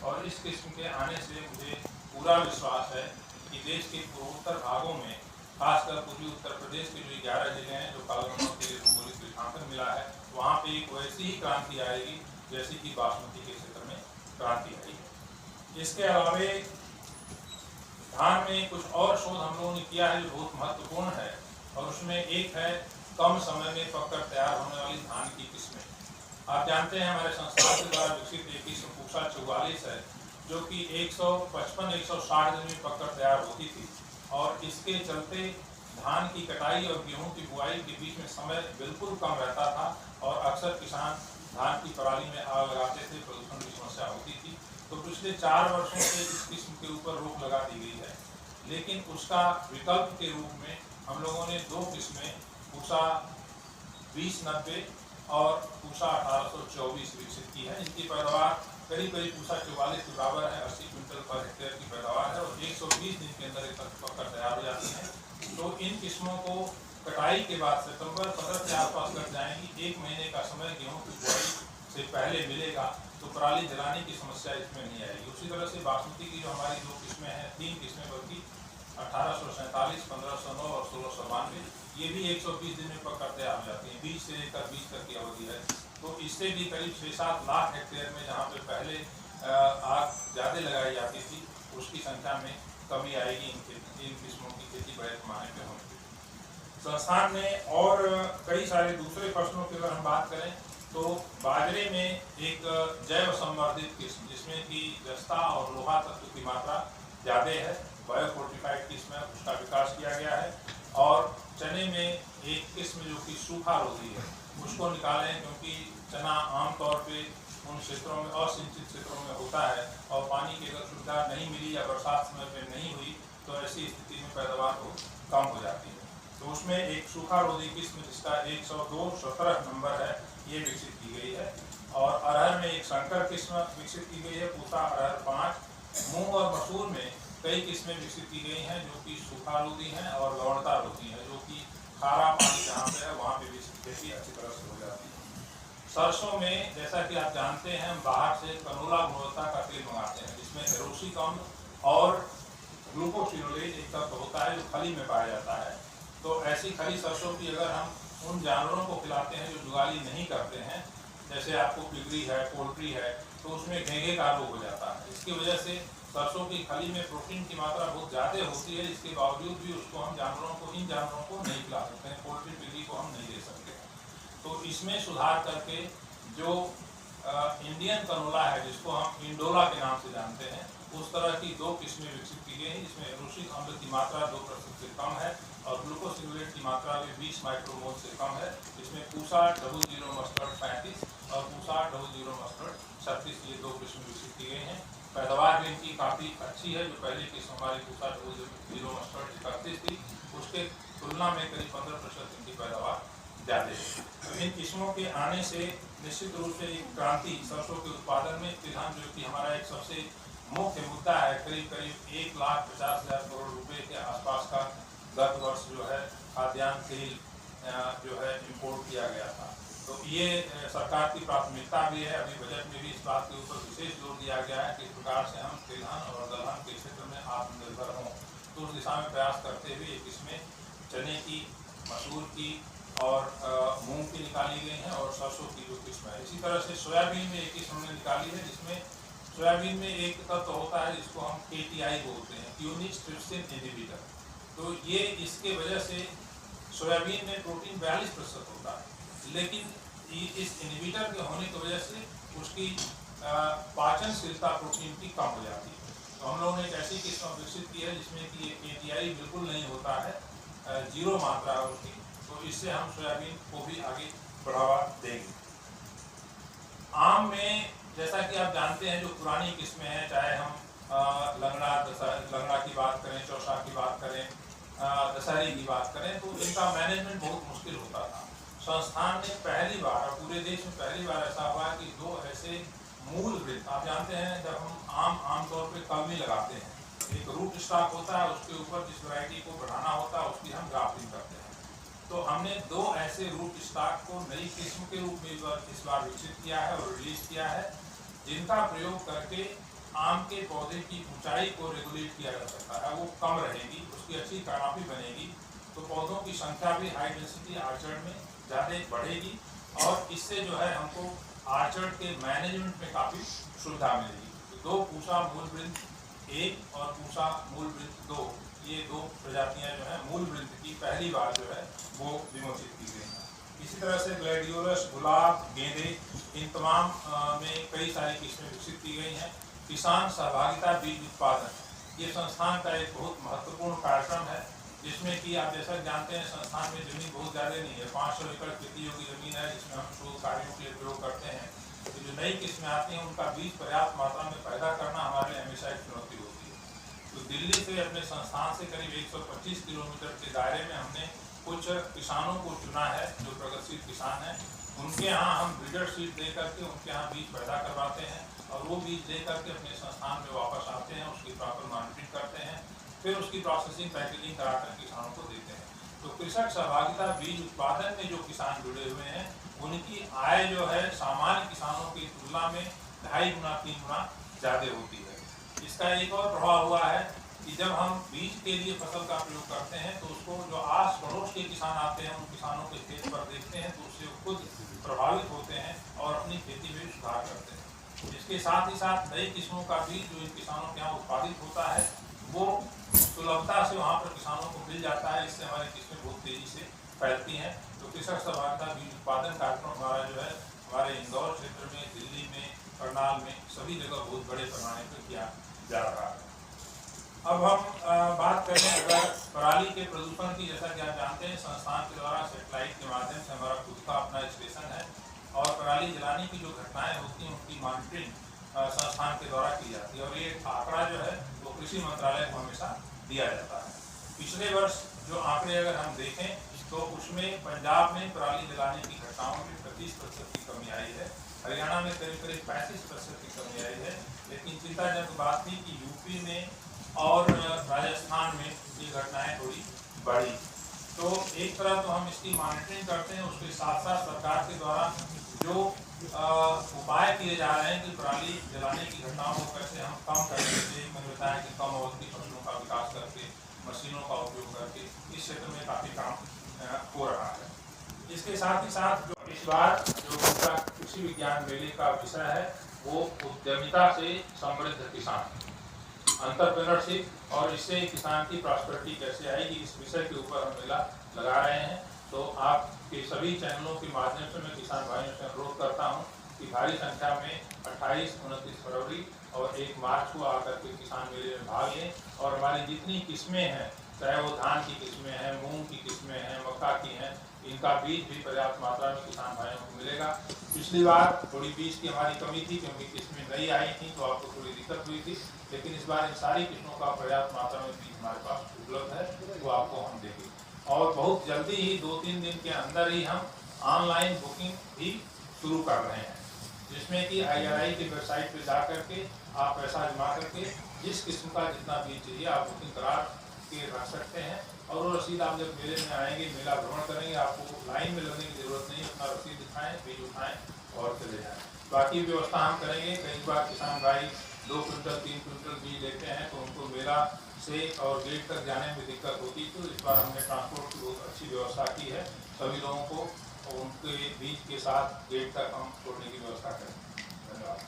और इस किस्म के आने से मुझे पूरा विश्वास है कि देश के पूर्वोत्तर भागों में, खासकर पूर्वी उत्तर प्रदेश के जो 11 जिले हैं जो कालोनियों के भौगोलिक रेखांकन मिला है, वहाँ पे एक वैसी ही क्रांति आएगी जैसी कि बासमती के क्षेत्र में क्रांति आई है। इसके अलावे धान में कुछ और शोध हम लोगों ने किया है जो बहुत महत्वपूर्ण है, और उसमें एक है कम समय में पककर तैयार होने वाली धान की किस्में। आप जानते हैं हमारे संस्थान के द्वारा विकसित एक किस्म पूसा 44 है जो कि 155-160 दिन में पककर तैयार होती थी, और इसके चलते धान की कटाई और गेहूं की बुआई के बीच में समय बिल्कुल कम रहता था, और अक्सर किसान धान की पराली में आग लगाते थे, प्रदूषण की समस्या होती थी। तो पिछले 4 वर्षों से इस किस्म के ऊपर रोक लगा दी गई है, लेकिन उसका विकल्प के रूप में हम लोगों ने 2 किस्में पूसा 2090 और पूसा 1824 विकसित की है। इनकी पैदावार करीब पूसा 44 के बराबर है, 80 क्विंटल पर हेक्टेयर की पैदावार है, और 120 दिन के अंदर पककर तैयार हो जाती है। तो इन किस्मों को कटाई के बाद सितंबर 15 के आसपास कट जाएंगी। 1 महीने का समय गेहूं की बुआई से पहले मिलेगा, तो पराली जलाने की समस्या इसमें नहीं आएगी। उसी तरह से बासमती की जो हमारी 2 किस्में हैं, 3 किस्में बल्कि 1847, 1509 और 1692, ये भी 120 दिन में पककर तैयार हो जाती हैं। 20 से लेकर 20 तक की अवधि है। तो इससे भी करीब 6-7 लाख हेक्टेयर में जहाँ पे पहले आग ज़्यादा लगाई जाती थी, उसकी संख्या में कमी आएगी इन किस्मों की खेती बड़े पैमाने पर होने की। संस्थान ने और कई सारे दूसरे फसलों की अगर हम बात करें तो बाजरे में एक जैव संवर्धित किस्म जिसमें कि जस्ता और लोहा तत्व की मात्रा ज़्यादा है, बायोफोर्टिफाइड किस्म है, उसका विकास किया गया है। और चने में एक किस्म जो कि सूखा रोधी है, उसको निकालें, क्योंकि चना आमतौर पे उन क्षेत्रों में, असिंचित क्षेत्रों में होता है, और पानी की अगर सुविधा नहीं मिली या बरसात समय पर नहीं हुई तो ऐसी स्थिति में पैदावार बहुत कम हो जाती है। तो उसमें एक सूखा रोधी किस्म जिसका 102-17 नंबर है, ये विकसित की गई है। और अरहर में एक संकर किस्म विकसित की गई है, पूसा अरहर 5। मूंग और मसूर में कई किस्में विकसित की गई हैं जो कि सूखा रोधी हैं और लवणता रोधी हैं, जो कि खारा पानी जहाँ पे है वहाँ पे भी खेती अच्छी तरह से हो जाती है। सरसों में जैसा कि आप जानते हैं, हम बाहर से कनोला गुणवत्ता का तेल मंगाते हैं, जिसमें एरोसिक अम्ल और ग्लूकोसिनोलेज एक तत्व होता है जो खली में पाया जाता है। तो ऐसी खली सरसों की अगर हम उन जानवरों को खिलाते हैं जो जुगाली नहीं करते हैं, जैसे आपको पिगरी है, पोल्ट्री है, तो उसमें घेंघे का रोग हो जाता है। इसकी वजह से सरसों की खली में प्रोटीन की मात्रा बहुत ज़्यादा होती है, इसके बावजूद भी उसको हम इन जानवरों को नहीं खिला सकते हैं, पोल्ट्री पिगरी को हम नहीं दे सकते हैं। तो इसमें सुधार करके जो इंडियन कनोला है, जिसको हम इंडोला के नाम से जानते हैं, उस तरह की 2 किस्में विकसित की गई हैं, जिसमें एरोसिक अम्ल की मात्रा 2% से कम है और ग्लूकोसिनोलेट की मात्रा भी 20 माइक्रोमोल से कम है। इसमें पूसा 00 मस्टर्ड 35 और पूसा 00 मस्टर्ड 36, ये 2 किस्में विकसित की गई हैं। पैदावार भी इनकी काफ़ी अच्छी है। जो पहली किस्म हमारी पूसा 00 मस्टर्ड 31 थी, उसके तुलना में करीब 15% इनकी पैदावार ज़्यादा है। इन किस्मों के आने से निश्चित रूप से एक क्रांति सरसों के उत्पादन में, तिलहन जो कि हमारा एक सबसे मुख्य मुद्दा है, करीब 1,50,000 करोड़ रुपए के आसपास का गत वर्ष जो है खाद्यान्न तेल जो है इम्पोर्ट किया गया था। तो ये सरकार की प्राथमिकता भी है। अभी बजट में भी इस बात के ऊपर विशेष जोर दिया गया है कि इस प्रकार से हम तिलहन और दलहन के क्षेत्र में आत्मनिर्भर हों। तो उस दिशा में प्रयास करते हुए इसमें चने की, मसूर की और मूंग की निकाली गई हैं, और सरसों की जो किस्म है। इसी तरह से सोयाबीन में एक किस्म हमने निकाली है, जिसमें सोयाबीन में एक तत्व होता है जिसको हम KTI बोलते हैं, क्यूनिस ट्रिप्सिन इनहिबिटर। तो ये इसके वजह से सोयाबीन में प्रोटीन 42% होता है, लेकिन इस इनहिबिटर के होने की वजह से उसकी पाचनशीलता प्रोटीन की कम हो जाती है। तो हम लोगों ने एक ऐसी किस्म विकसित की है जिसमें कि ये KTI बिल्कुल नहीं होता है, 0 मात्रा है उसकी। तो इससे हम सोयाबीन को भी आगे बढ़ावा देंगे। आम में जैसा कि आप जानते हैं, जो पुरानी किस्में हैं, चाहे हम लंगड़ा की बात करें, चौसा की बात करें, दशहरी की बात करें, तो इनका मैनेजमेंट बहुत मुश्किल होता था। संस्थान ने पहली बार, और पूरे देश में पहली बार ऐसा हुआ कि 2 ऐसे मूल वृक्ष, आप जानते हैं जब हम आमतौर पर कलमी लगाते हैं, एक रूट स्टॉक होता है, उसके ऊपर जिस वैरायटी को बढ़ाना होता है उसकी हम ग्राफ्टिंग करते हैं। तो हमने 2 ऐसे रूट स्टॉक को नई किस्म के रूप में इस बार विकसित किया है और रिलीज किया है, जिनका प्रयोग करके आम के पौधे की ऊंचाई को रेगुलेट किया जा सकता है, वो कम रहेगी, उसकी अच्छी कानापी बनेगी, तो पौधों की संख्या भी हाई डेंसिटी आर्चर्ड में ज़्यादा बढ़ेगी और इससे जो है हमको आर्चर्ड के मैनेजमेंट में काफ़ी सुविधा मिलेगी। तो 2 पूसा मूल वृंत 1 और पूसा मूल वृंत 2, ये 2 प्रजातियां जो है मूल वृंत की पहली बार जो है वो विमोचित की गई हैं। इसी तरह से ग्लैडियोलस, गुलाब, गेंदे, इन तमाम में कई सारी किस्में विकसित की गई हैं। किसान सहभागिता बीज उत्पादन ये संस्थान का एक बहुत महत्वपूर्ण कार्यक्रम है, जिसमें कि आप जैसा जानते हैं संस्थान में जमीन बहुत ज़्यादा नहीं है, 500 एकड़ खेती योग्य जमीन है, जिसमें हम शोध कार्यों के लिए प्रयोग करते हैं। तो जो नई किस्में आती हैं उनका बीज पर्याप्त मात्रा में पैदा करना हमारे लिए हमेशा एक चुनौती होती है। तो दिल्ली से अपने संस्थान से करीब 125 किलोमीटर के दायरे में हमने कुछ किसानों को चुना है जो प्रगतिशील किसान हैं। उनके यहाँ हम ब्रीडर सीड दे करके उनके यहाँ बीज पैदा करवाते हैं और वो बीज ले करके अपने संस्थान में वापस आते हैं, उसकी प्रॉपर मॉनिटरिंग करते हैं, फिर उसकी प्रोसेसिंग पैकेजिंग कराकर किसानों को देते हैं। तो कृषक सहभागिता बीज उत्पादन में जो किसान जुड़े हुए हैं उनकी आय जो है सामान्य किसानों की तुलना में 2.5 गुना 3 गुना ज़्यादा होती है। इसका एक और प्रभाव हुआ है कि जब हम बीज के लिए फसल का प्रयोग करते हैं तो उसको जो आस पड़ोस के किसान आते हैं उन किसानों के खेत पर देखते हैं तो उससे खुद प्रभावित होते हैं और अपनी खेती में सुधार करते हैं। इसके साथ ही साथ नई किस्मों का बीज जो इन किसानों के यहाँ उत्पादित होता है वो सुलभता से वहाँ पर किसानों को मिल जाता है, इससे हमारी किस्में बहुत तेजी से फैलती हैं। तो कृषक सहभागिता बीज उत्पादन कार्यक्रम हमारा जो है हमारे इंदौर क्षेत्र में, दिल्ली में, करनाल में सभी जगह बहुत बड़े पैमाने पर किया जा रहा है। अब हम बात करें अगर पराली के प्रदूषण की, जैसा कि आप जानते हैं संस्थान के द्वारा सेटेलाइट के माध्यम से हमारा खुद का अपना स्टेशन है और पराली जलाने की जो घटनाएं होती हैं उनकी मॉनिटरिंग संस्थान के द्वारा की जाती है और ये आंकड़ा जो है वो कृषि मंत्रालय को हमेशा दिया जाता है। पिछले वर्ष जो आंकड़े अगर हम देखें तो उसमें पंजाब में पराली जलाने की घटनाओं में 25% की कमी आई है, हरियाणा में करीब 35% की कमी आई है। लेकिन चिंताजनक बात थी कि यूपी में और राजस्थान में ये घटनाएं थोड़ी बढ़ी। तो एक तरह तो हम इसकी मॉनिटरिंग करते हैं, उसके साथ साथ सरकार के द्वारा जो उपाय किए जा रहे हैं कि पराली जलाने की घटनाओं को कैसे हम कम करें, जैसे मैंने बताया कि कम अवधि फसलों का विकास करके, मशीनों का उपयोग करके इस क्षेत्र में काफ़ी काम हो रहा है। इसके साथ ही साथ जो इस बार जो उनका कृषि विज्ञान मेले का विषय है वो उद्यमिता से समृद्ध किसान, एंटरप्रेन्योरशिप और इससे किसान की प्रॉस्पेरिटी कैसे आएगी, इस विषय के ऊपर हम मेला लगा रहे हैं। तो आपके सभी चैनलों के माध्यम से मैं किसान भाइयों से अनुरोध करता हूं कि भारी संख्या में 28, 29 फरवरी और 1 मार्च को आकर के किसान मेले में भाग लें और हमारी जितनी किस्में हैं, चाहे वो धान की किस्में हैं, मूंग की किस्में हैं, मक्का की हैं, इनका बीज भी पर्याप्त मात्रा में किसान भाइयों को मिलेगा। पिछली बार थोड़ी बीज की हमारी कमी थी क्योंकि किस्में नई आई थी तो आपको थोड़ी दिक्कत हुई थी, लेकिन इस बार इन सारी किस्मों का पर्याप्त मात्रा में बीज हमारे पास उपलब्ध है, वो आपको हम देंगे। और बहुत जल्दी ही 2-3 दिन के अंदर ही हम ऑनलाइन बुकिंग भी शुरू कर रहे हैं, जिसमें कि IRI की वेबसाइट पर जा करके आप पैसा जमा करके जिस किस्म का जितना बीज चाहिए आप बुकिंग करा के रख सकते हैं और वो रसीद आप जब मेले में आएंगे, मेला भ्रमण करेंगे, आपको लाइन में लगने की जरूरत नहीं, अपना रसीद दिखाएं, बीज उठाएं और चले जाएं। बाकी व्यवस्था हम करेंगे। कई बार किसान भाई 2 क्विंटल 3 क्विंटल बीज लेते हैं तो उनको मेला से और गेट तक जाने में दिक्कत होती है, तो इस बार हमने ट्रांसपोर्ट की बहुत अच्छी व्यवस्था की है। सभी लोगों को उनके बीज के साथ गेट तक हम छोड़ने की व्यवस्था करेंगे। धन्यवाद।